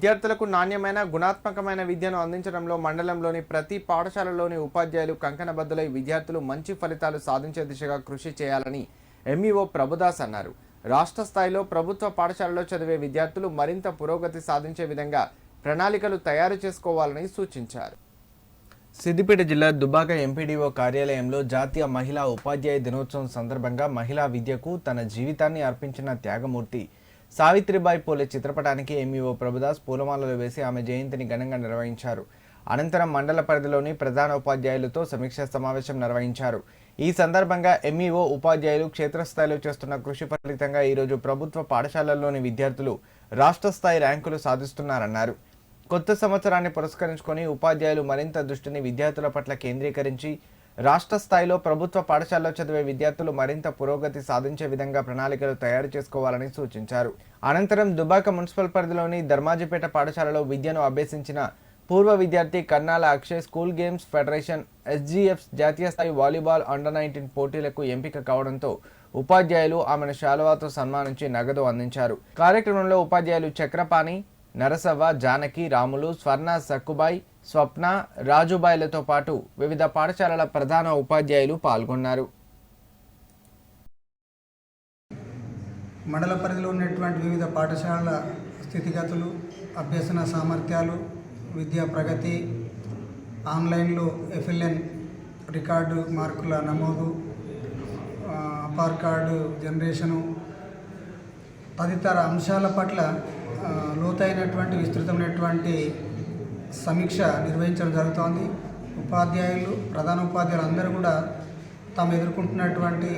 విద్యార్థులకు నాణ్యమైన గుణాత్మకమైన విద్యను అందించడంలో మండలంలోని ప్రతి పాఠశాలలోని ఉపాధ్యాయులు కంకణబద్దులై విద్యార్థులు మంచి ఫలితాలు సాధించే దిశగా కృషి చేయాలని ఎంఈఓ ప్రభుదాస్ అన్నారు. రాష్ట్ర స్థాయిలో ప్రభుత్వ పాఠశాలలో చదివే విద్యార్థులు మరింత పురోగతి సాధించే విధంగా ప్రణాళికలు తయారు చేసుకోవాలని సూచించారు. సిద్దిపేట జిల్లా దుబ్బాక ఎంపీడీఓ కార్యాలయంలో జాతీయ మహిళా ఉపాధ్యాయ దినోత్సవం సందర్భంగా మహిళా విద్యకు తన జీవితాన్ని అర్పించిన త్యాగమూర్తి సావిత్రిబాయి పూలే చిత్రపటానికి ఎంఈఓ ప్రభుదాస్ పూలమాలలు వేసి ఆమె జయంతిని ఘనంగా నిర్వహించారు. అనంతరం మండల పరిధిలోని ప్రధాన ఉపాధ్యాయులతో సమీక్షా సమావేశం నిర్వహించారు. ఈ సందర్భంగా ఎంఈఓ ఉపాధ్యాయులు క్షేత్రస్థాయిలో చేస్తున్న కృషి ఫలితంగా ఈరోజు ప్రభుత్వ పాఠశాలల్లోని విద్యార్థులు రాష్ట్ర స్థాయి ర్యాంకులు సాధిస్తున్నారన్నారు. కొత్త సంవత్సరాన్ని పురస్కరించుకొని ఉపాధ్యాయులు మరింత దృష్టిని విద్యార్థుల పట్ల కేంద్రీకరించి రాష్ట్ర స్థాయిలో ప్రభుత్వ పాఠశాలలో చదివే విద్యార్థులు మరింత పురోగతి సాధించే విధంగా ప్రణాళికలు తయారు చేసుకోవాలని సూచించారు. అనంతరం దుబ్బాక మున్సిపల్ పరిధిలోని ధర్మాజిపేట పాఠశాలలో విద్యను అభ్యసించిన పూర్వ విద్యార్థి Kannala Akshay school games federation SGF జాతీయ స్థాయి వాలీబాల్ అండర్-19 పోటీలకు ఎంపిక కావడంతో ఉపాధ్యాయులు ఆమెను శాలువాతో సన్మానించి నగదు అందించారు. కార్యక్రమంలో ఉపాధ్యాయులు చక్రపాణి, నరసవ్వ, జానకి, రాములు, స్వర్ణ, సక్కుబాయ్, స్వప్న, రాజుబాయిలతో పాటు వివిధ పాఠశాలల ప్రధాన ఉపాధ్యాయులు పాల్గొన్నారు. మండల పరిధిలో ఉన్నటువంటి వివిధ పాఠశాలల స్థితిగతులు, అభ్యసన సామర్థ్యాలు, విద్యా ప్రగతి, ఆన్లైన్లో ఎఫ్ఎల్ఎన్ రికార్డు మార్కుల నమోదు, అపార్ కార్డు జనరేషను తదితర అంశాల పట్ల లోతైనటువంటి విస్తృతమైనటువంటి సమీక్ష నిర్వహించడం జరుగుతోంది. ఉపాధ్యాయులు, ప్రధాన ఉపాధ్యాయులు అందరూ కూడా తాము ఎదుర్కొంటున్నటువంటి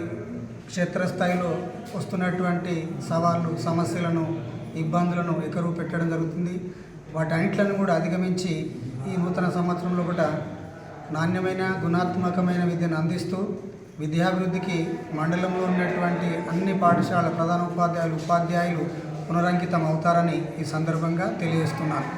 క్షేత్రస్థాయిలో వస్తున్నటువంటి సవాళ్ళు, సమస్యలను, ఇబ్బందులను ఎకరువు పెట్టడం జరుగుతుంది. వాటన్నిటిని కూడా అధిగమించి ఈ నూతన సంవత్సరంలో కూడా నాణ్యమైన గుణాత్మకమైన విద్యను అందిస్తూ విద్యాభివృద్ధికి మండలంలో ఉన్నటువంటి అన్ని పాఠశాలల ప్రధాన ఉపాధ్యాయులు పునరంకితం అవుతారని ఈ సందర్భంగా తెలియజేస్తున్నాను.